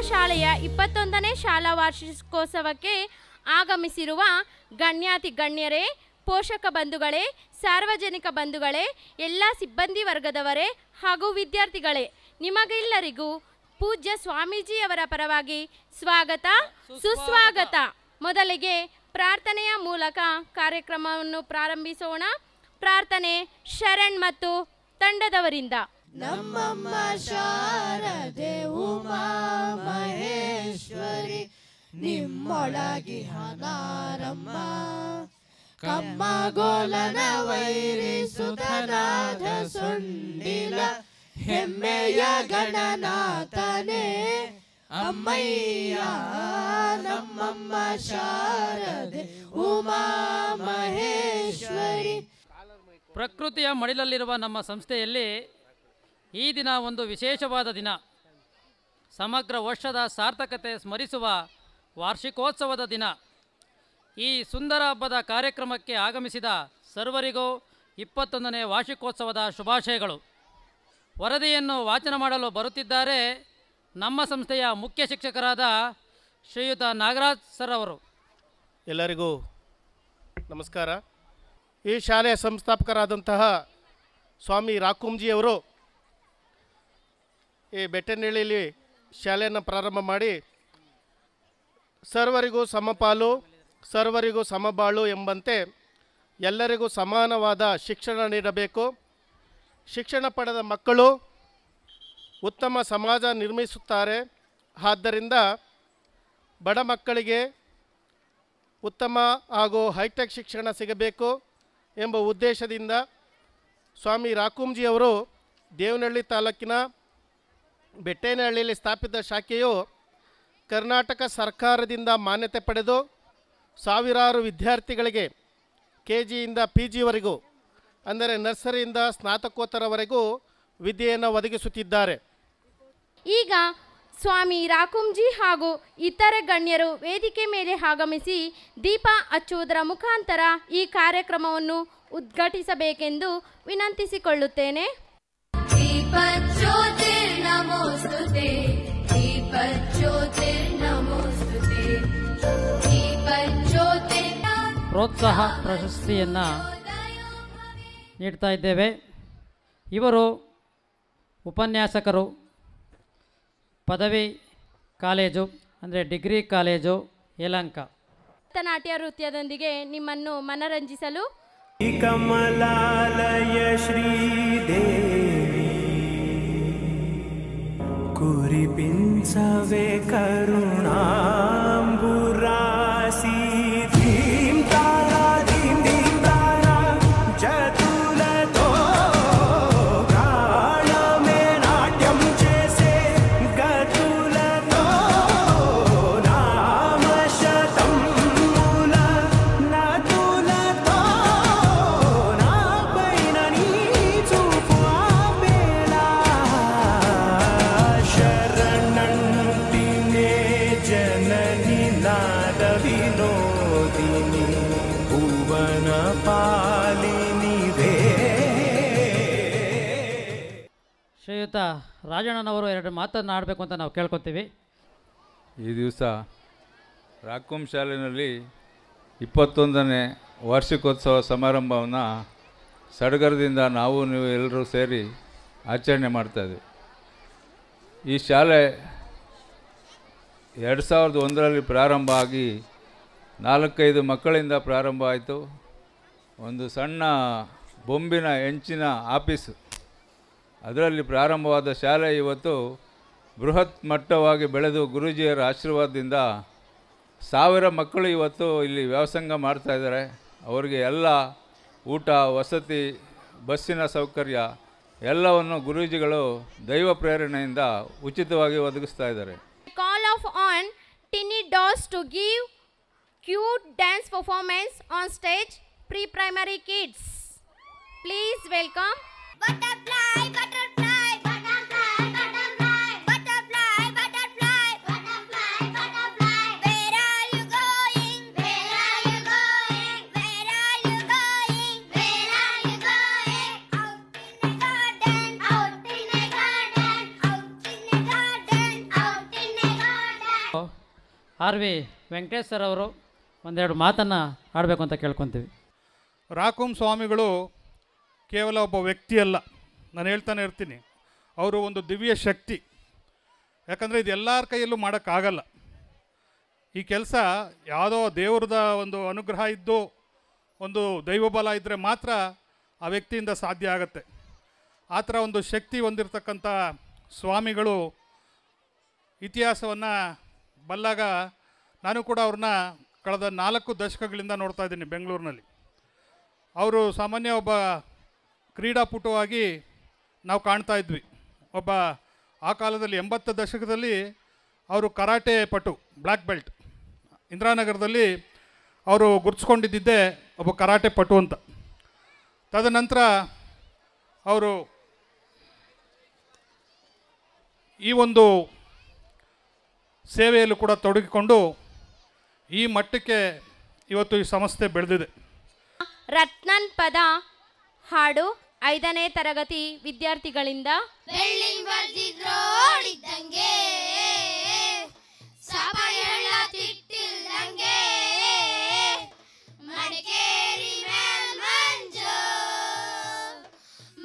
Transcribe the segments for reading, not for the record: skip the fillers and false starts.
ಶಾಲೆಯ 21ನೇ ಶಾಲಾ ವಾರ್ಷಿಕೋತ್ಸವಕ್ಕೆ ಆಗಮಿಸಿರುವ ಗಣ್ಯಾತಿ ಗಣ್ಯರೇ, ಪೋಷಕ ಬಂಧುಗಳೇ, ಸಾರ್ವಜನಿಕ ಬಂಧುಗಳೇ, ಎಲ್ಲ ಸಿಬ್ಬಂದಿ ವರ್ಗದವರೇ ಹಾಗೂ ವಿದ್ಯಾರ್ಥಿಗಳೇ, ನಿಮಗೆಲ್ಲರಿಗೂ ಪೂಜ್ಯ ಸ್ವಾಮೀಜಿಯವರ ಪರವಾಗಿ ಸ್ವಾಗತ, ಸುಸ್ವಾಗತ. ಮೊದಲಿಗೆ ಪ್ರಾರ್ಥನೆಯ ಮೂಲಕ ಕಾರ್ಯಕ್ರಮವನ್ನು ಪ್ರಾರಂಭಿಸೋಣ. ಪ್ರಾರ್ಥನೆ ಶರಣ್ ಮತ್ತು ತಂಡದವರಿಂದ. ನಮ್ಮಮ್ಮ ಶಾರದೆ ಉಮಾ ಮಹೇಶ್ವರಿ, ನಿಮ್ಮೊಳಗಿ ಹನಾರಮ್ಮ, ಕಮ್ಮಗೋಲನ ವೈರಿ ಸುತನಾಥ ಸುಂಡಿಲ, ಹೆಮ್ಮೆಯ ಗಣನಾಥನೇ ಅಮ್ಮಯ್ಯ. ನಮ್ಮಮ್ಮ ಶಾರದೆ ಉಮಾ ಮಹೇಶ್ವರಿ. ಪ್ರಕೃತಿಯ ಮಡಿಲಲ್ಲಿರುವ ನಮ್ಮ ಸಂಸ್ಥೆಯಲ್ಲಿ ಈ ದಿನ ಒಂದು ವಿಶೇಷವಾದ ದಿನ. ಸಮಗ್ರ ವರ್ಷದ ಸಾರ್ಥಕತೆ ಸ್ಮರಿಸುವ ವಾರ್ಷಿಕೋತ್ಸವದ ದಿನ. ಈ ಸುಂದರ ಹಬ್ಬದ ಕಾರ್ಯಕ್ರಮಕ್ಕೆ ಆಗಮಿಸಿದ ಸರ್ವರಿಗೂ 21ನೇ ವಾರ್ಷಿಕೋತ್ಸವದ ಶುಭಾಶಯಗಳು. ವರದಿಯನ್ನು ವಾಚನ ಮಾಡಲು ಬರುತ್ತಿದ್ದಾರೆ ನಮ್ಮ ಸಂಸ್ಥೆಯ ಮುಖ್ಯ ಶಿಕ್ಷಕರಾದ ಶ್ರೀಯುತ ನಾಗರಾಜ್ ಸರ್ ಅವರು. ಎಲ್ಲರಿಗೂ ನಮಸ್ಕಾರ. ಈ ಶಾಲೆಯ ಸಂಸ್ಥಾಪಕರಾದಂತಹ ಸ್ವಾಮಿ ರಾಕುಂಜಿಯವರು ಈ ಬೆಟ್ಟನಹಳ್ಳಿಯಲ್ಲಿ ಶಾಲೆಯನ್ನು ಪ್ರಾರಂಭ ಮಾಡಿ ಸರ್ವರಿಗೂ ಸಮಪಾಲು, ಸರ್ವರಿಗೂ ಸಮಬಾಳು ಎಂಬಂತೆ ಎಲ್ಲರಿಗೂ ಸಮಾನವಾದ ಶಿಕ್ಷಣ ನೀಡಬೇಕು. ಶಿಕ್ಷಣ ಪಡೆದ ಮಕ್ಕಳು ಉತ್ತಮ ಸಮಾಜ ನಿರ್ಮಿಸುತ್ತಾರೆ. ಆದ್ದರಿಂದ ಬಡ ಮಕ್ಕಳಿಗೆ ಉತ್ತಮ ಹಾಗೂ ಹೈಟೆಕ್ ಶಿಕ್ಷಣ ಸಿಗಬೇಕು ಎಂಬ ಉದ್ದೇಶದಿಂದ ಸ್ವಾಮಿ ರಾಕುಂಜಿಯವರು ದೇವನಹಳ್ಳಿ ತಾಲೂಕಿನ ಬೆಟ್ಟೇನಹಳ್ಳಿಯಲ್ಲಿ ಸ್ಥಾಪಿತ ಶಾಖೆಯು ಕರ್ನಾಟಕ ಸರ್ಕಾರದಿಂದ ಮಾನ್ಯತೆ ಪಡೆದು ಸಾವಿರಾರು ವಿದ್ಯಾರ್ಥಿಗಳಿಗೆ KGಯಿಂದ PGವರೆಗೂ, ಅಂದರೆ ನರ್ಸರಿಯಿಂದ ಸ್ನಾತಕೋತ್ತರವರೆಗೂ ವಿದ್ಯೆಯನ್ನು ಒದಗಿಸುತ್ತಿದ್ದಾರೆ. ಈಗ ಸ್ವಾಮಿ ರಾಕುಂಜಿ ಹಾಗೂ ಇತರೆ ಗಣ್ಯರು ವೇದಿಕೆ ಮೇಲೆ ಆಗಮಿಸಿ ದೀಪ ಹಚ್ಚುವುದರ ಮುಖಾಂತರ ಈ ಕಾರ್ಯಕ್ರಮವನ್ನು ಉದ್ಘಾಟಿಸಬೇಕೆಂದು ವಿನಂತಿಸಿಕೊಳ್ಳುತ್ತೇನೆ. ಪ್ರೋತ್ಸಾಹ ಪ್ರಶಸ್ತಿಯನ್ನು ನೀಡ್ತಾ ಇದ್ದೇವೆ. ಇವರು ಉಪನ್ಯಾಸಕರು, ಪದವಿ ಕಾಲೇಜು ಅಂದರೆ ಡಿಗ್ರಿ ಕಾಲೇಜು ಯಲಹಂಕ. ಭರತನಾಟ್ಯ ನೃತ್ಯದೊಂದಿಗೆ ನಿಮ್ಮನ್ನು ಮನರಂಜಿಸಲು ಕಮಲಾಲಯ ಶ್ರೀದೇವಿ ಕುರಿಪಿಂಚವೇ ಕರುಣಾಂಬುರಾಸಿ ಧೀಂ ತಾರ ಧೀಂ ಧೀಂ ತಾರ ಜತುಲತೋ ಪ್ರಾಣమే నాట్యం చేసే గతులతో నామశతం మూల నతులతో నా పైన నీ చూపు ఆపేలా శరణంటినే జనని నాద వినోదిని భువన ಪಾಲಿನಿವೆ. ಶ್ರೀಯುತ ರಾಜಣ್ಣನವರು ಎರಡು ಮಾತನಾಡಬೇಕು ಅಂತ ನಾವು ಕೇಳ್ಕೊತೀವಿ. ಈ ದಿವಸ ರಾಕುಂ ಶಾಲೆಯಲ್ಲಿ 21ನೇ ವಾರ್ಷಿಕೋತ್ಸವ ಸಮಾರಂಭವನ್ನು ಸಡಗರದಿಂದ ನಾವು ನೀವು ಎಲ್ಲರೂ ಸೇರಿ ಆಚರಣೆ ಮಾಡ್ತಾಯಿದ್ವಿ. ಈ ಶಾಲೆ 2001ರಲ್ಲಿ ಪ್ರಾರಂಭ ಆಗಿ 4-5 ಮಕ್ಕಳಿಂದ ಪ್ರಾರಂಭ ಆಯಿತು. ಒಂದು ಸಣ್ಣ ಬೊಂಬಿನ ಹೆಂಚಿನ ಆಫೀಸು, ಅದರಲ್ಲಿ ಪ್ರಾರಂಭವಾದ ಶಾಲೆ ಇವತ್ತು ಬೃಹತ್ ಮಟ್ಟವಾಗಿ ಬೆಳೆದು ಗುರೂಜಿಯರ ಆಶೀರ್ವಾದದಿಂದ 1000 ಮಕ್ಕಳು ಇವತ್ತು ಇಲ್ಲಿ ವ್ಯಾಸಂಗ ಮಾಡ್ತಾಯಿದ್ದಾರೆ. ಅವರಿಗೆ ಎಲ್ಲ ಊಟ, ವಸತಿ, ಬಸ್ಸಿನ ಸೌಕರ್ಯ ಎಲ್ಲವನ್ನು ಗುರೂಜಿಗಳು ದೈವ ಪ್ರೇರಣೆಯಿಂದ ಉಚಿತವಾಗಿ ಒದಗಿಸ್ತಾ ಇದ್ದಾರೆ. Call of on Tiny Dolls to give cute dance performance on stage. Pre-primary kids, please welcome butterfly, butterfly, butterfly, butterfly, butterfly, butterfly, butterfly, butterfly. Where are you going? Where are you going? Where are you going? Where are you going? Out in a garden, out in a garden, out in a garden, out in a garden. R V Venkatesh sir ಅವರು ಒಂದೆರಡು ಮಾತನ್ನು ಆಡಬೇಕು ಅಂತ ಕೇಳ್ಕೊತೀವಿ. ರಾಕುಂ ಸ್ವಾಮಿಗಳು ಕೇವಲ ಒಬ್ಬ ವ್ಯಕ್ತಿಯಲ್ಲ, ನಾನು ಹೇಳ್ತಾನೆ ಇರ್ತೀನಿ, ಅವರು ಒಂದು ದಿವ್ಯ ಶಕ್ತಿ. ಯಾಕಂದರೆ ಇದು ಎಲ್ಲರ ಕೈಯಲ್ಲೂ ಮಾಡೋಕ್ಕಾಗಲ್ಲ. ಈ ಕೆಲಸ ಯಾವುದೋ ದೇವ್ರದ ಒಂದು ಅನುಗ್ರಹ ಇದ್ದು ಒಂದು ದೈವಬಲ ಇದ್ದರೆ ಮಾತ್ರ ಆ ವ್ಯಕ್ತಿಯಿಂದ ಸಾಧ್ಯ ಆಗುತ್ತೆ. ಆ ಥರ ಒಂದು ಶಕ್ತಿ ಹೊಂದಿರತಕ್ಕಂಥ ಸ್ವಾಮಿಗಳು ಇತಿಹಾಸವನ್ನು ಬಲ್ಲಾಗ ನಾನು ಕೂಡ ಅವ್ರನ್ನ ಕಳೆದ 4 ದಶಕಗಳಿಂದ ನೋಡ್ತಾ ಇದ್ದೀನಿ ಬೆಂಗಳೂರಿನಲ್ಲಿ. ಅವರು ಸಾಮಾನ್ಯ ಒಬ್ಬ ಕ್ರೀಡಾಪಟುವಾಗಿ ನಾವು ಕಾಣ್ತಾ ಇದ್ವಿ. ಒಬ್ಬ ಆ ಕಾಲದಲ್ಲಿ 80 ದಶಕದಲ್ಲಿ ಅವರು ಕರಾಟೆ ಪಟು, ಬ್ಲ್ಯಾಕ್ ಬೆಲ್ಟ್, ಇಂದಿರಾನಗರದಲ್ಲಿ ಅವರು ಗುರುತಿಸ್ಕೊಂಡಿದ್ದೇ ಒಬ್ಬ ಕರಾಟೆ ಪಟು ಅಂತ. ತದನಂತರ ಅವರು ಈ ಒಂದು ಸೇವೆಯಲ್ಲೂ ಕೂಡ ತೊಡಗಿಕೊಂಡು ಈ ಮಟ್ಟಕ್ಕೆ ಇವತ್ತು ಈ ಸಂಸ್ಥೆ ಬೆಳೆದಿದೆ. ರತ್ನನ್ ಪದ ಹಾಡು 5ನೇ ತರಗತಿ ವಿದ್ಯಾರ್ಥಿಗಳಿಂದ. ಬೆಳ್ಳಿಂಗ್ ಬರ್ದಿದ್ರೋಡಿದ್ದಂಗೆ ಸಾಬಯಳ ತಿಟ್ಟಿಲ್ದಂಗೆ ಮಡಿಕೇರಿ ಮೇಲ್ ಮಂಜು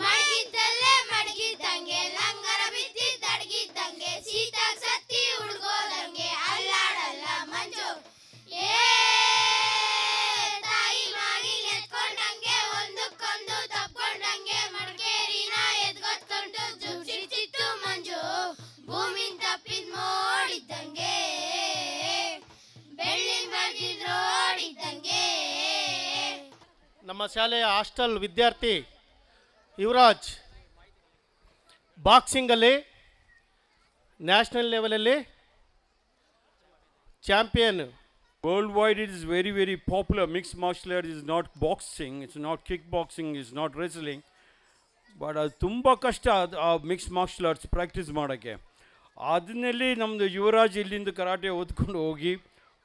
ಮಡಗಿದ್ದಲ್ಲೇ ಮಡಗಿದ್ದಂಗೆ ಲಂಗರ ಬಿದ್ದಿದ್ದ ಅಡಗಿದ್ದಂಗೆ ಸೀತಾಗ ಸತ್ತಿ ಹುಡ್ಗೋದಂಗೆ ಅಲ್ಲಾಡಲ್ಲ ಮಂಜು ಏ ತಾಯಿ ಮಾಡಿ ಎತ್ಕೊಂಡಂಗೆ ಒಂದಕ್ಕೊಂದು ತಪ್ಕೊಂಡಂಗೆ ಮಡಿಕೇರಿನ ಎದ್ಗೊತ್ಕೊಂಡು ಜುಡ್ಸಿಟ್ಟಿತ್ತು ಮಂಜು ಭೂಮಿನ್ ತಪ್ಪಿದ್ ಮೋಡಿದ್ದಂಗೆ ಬೆಳ್ಳಿಂಗ್ ಬರ್ದಿದ್ರೋಡಿದ್ದಂಗೆ. ನಮ್ಮ ಶಾಲೆಯ ಹಾಸ್ಟೆಲ್ ವಿದ್ಯಾರ್ಥಿ ಯುವರಾಜ್ ಬಾಕ್ಸಿಂಗಲ್ಲಿ ನ್ಯಾಷನಲ್ ಲೆವೆಲಲ್ಲಿ champion. Worldwide, it is very, very popular. Mixed martial arts is not boxing, it's not kickboxing, it's not wrestling. But ಅದು ತುಂಬ ಕಷ್ಟ ಆ ಮಿಕ್ಸ್ ಮಾರ್ಷಲ್ ಆರ್ಟ್ಸ್ ಪ್ರಾಕ್ಟೀಸ್ ಮಾಡೋಕ್ಕೆ. ಅದನ್ನಲ್ಲಿ ನಮ್ಮದು ಯುವರಾಜ್ ಇಲ್ಲಿಂದ ಕರಾಟೆ ಓದ್ಕೊಂಡು ಹೋಗಿ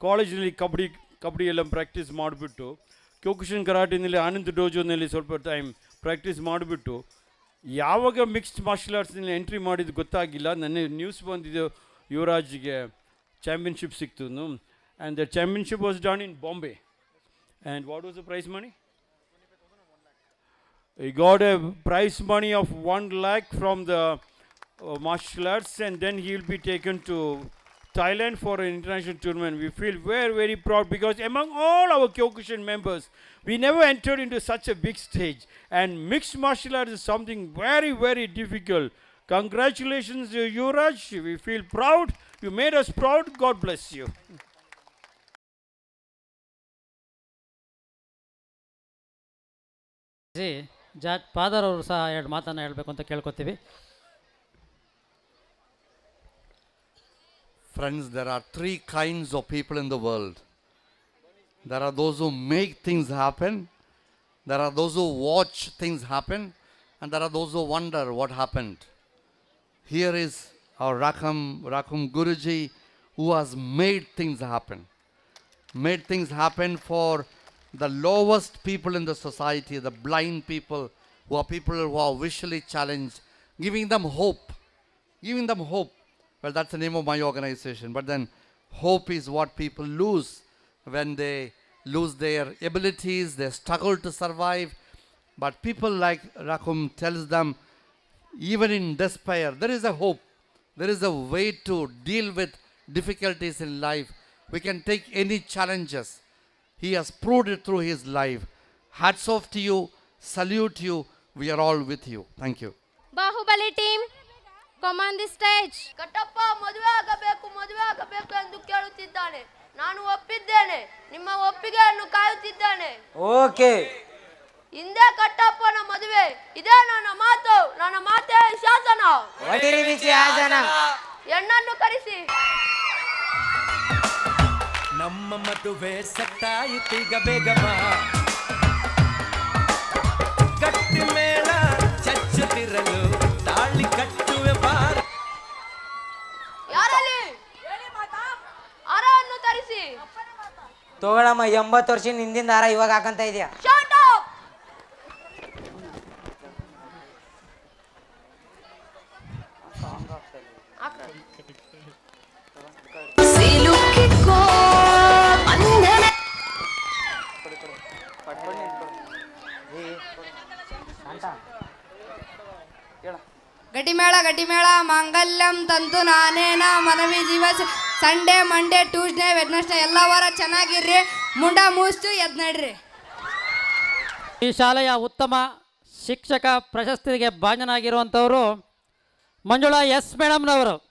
ಕಾಲೇಜಿನಲ್ಲಿ ಕಬಡ್ಡಿ ಎಲ್ಲ ಪ್ರಾಕ್ಟೀಸ್ ಮಾಡಿಬಿಟ್ಟು ಕ್ಯೋಕುಶನ್ ಕರಾಟೆನಲ್ಲಿ ಆನಂದ್ ಡೋಜೋನಲ್ಲಿ ಸ್ವಲ್ಪ ಟೈಮ್ ಪ್ರಾಕ್ಟೀಸ್ ಮಾಡಿಬಿಟ್ಟು ಯಾವಾಗ ಮಿಕ್ಸ್ಡ್ ಮಾರ್ಷಲ್ ಆರ್ಟ್ಸ್ನಲ್ಲಿ ಎಂಟ್ರಿ ಮಾಡಿದ್ದು ಗೊತ್ತಾಗಿಲ್ಲ. ನನ್ನ ನ್ಯೂಸ್ ಬಂದಿದ್ದು ಯುವರಾಜ್ಗೆ ಚಾಂಪಿಯನ್ಶಿಪ್ ಸಿಕ್ತು. And the championship was done in Bombay. And what was the prize money? He got a prize money of 1 lakh from the martial arts, and then he will be taken to Thailand for an international tournament. We feel very, very proud because among all our Kyokushin members, we never entered into such a big stage. And mixed martial arts is something very, very difficult. Congratulations, Yuvraj. We feel proud. You made us proud. God bless you. Jat father ಅವರು ಸಹ 2 ಮಾತನ್ನು ಹೇಳಬೇಕು ಅಂತ ಕೇಳ್ಕೊತೀವಿ. Friends, there are 3 kinds of people in the world. There are those who make things happen, there are those who watch things happen, and there are those who wonder what happened. Here is our Rakum Guruji, who has made things happen. Made things happen for the lowest people in the society, the blind people, who are visually challenged, giving them hope. Well, that's the name of my organization. But then hope is what people lose when they lose their abilities, they struggle to survive. But people like Rakum tells them, even in despair, there is a hope. There is a way to deal with difficulties in life. We can take any challenges. He has proved it through his life. Hats off to you, salute you, we are all with you. Thank you. Bahubali team, come on the stage. ಕಟ್ಟಪ್ಪ ಮದುವೆ ಆಗಬೇಕು ಎಂದು ಕೇಳುತ್ತಿದ್ದಾನೆ. ನಾನು ಒಪ್ಪಿದ್ದೇನೆ. ನಿಮ್ಮ ಒಪ್ಪಿಗೆಯನ್ನು ಕಾಯುತ್ತಿದ್ದಾನೆ. Okay. ಹಿಂದೆ ಕಟ್ಟಪ್ಪನ ಮದುವೆ. ಇದೇ ನನ್ನ ಮಾತು. ನನ್ನ ಮಾತೇ ಶಾಸನ. ಹೊಡಿರಿ ಶಾಸನ. ಹೆಣ್ಣನ್ನು ಕರೆಸಿ. ನಮ್ಮ ಮದುವೆ ಸಟ್ಟಾಯಿತೀಗ ಬೇಗಮ್ಮ ಗಟ್ಟಿ ಮೇಳ ಚಚ್ಚುತ್ತಿರಲು ತಾಳಿ ಕಟ್ಟುವೆ ಬಾರ. ಯಾರಲ್ಲಿ ಆರನ್ನು ತರಿಸಿ. ತಗೊಳಮ್ಮ 80 ವರ್ಷ ಹಿಂದಿಂದ ಹಾರ ಇವಾಗ ಹಾಕಂತ ಇದೆಯಾ? Shot up. ಸಿಲುಕಿಕೋ ಗಟ್ಟಿಮೇಳ ಮಾಂಗಲ್ಯಂ ತಂತು ನಾನೇನ ಮನವಿ ಜೀವ ಸಂಡೇ ಮಂಡೇ ಟ್ಯೂಸ್ಡೇ ವೆಡ್ನೆಸ್ಡೇ ಎಲ್ಲ ವಾರ ಚೆನ್ನಾಗಿರ್ರಿ ಮುಂಡ ಮೂಸ್ತು ಎದ್ ನಡ್ರಿ. ಈ ಶಾಲೆಯ ಉತ್ತಮ ಶಿಕ್ಷಕ ಪ್ರಶಸ್ತಿಗೆ ಭಾಜನಾಗಿರುವಂಥವರು ಮಂಜುಳಾ ಎಸ್ ಮೇಡಮ್ನವರು.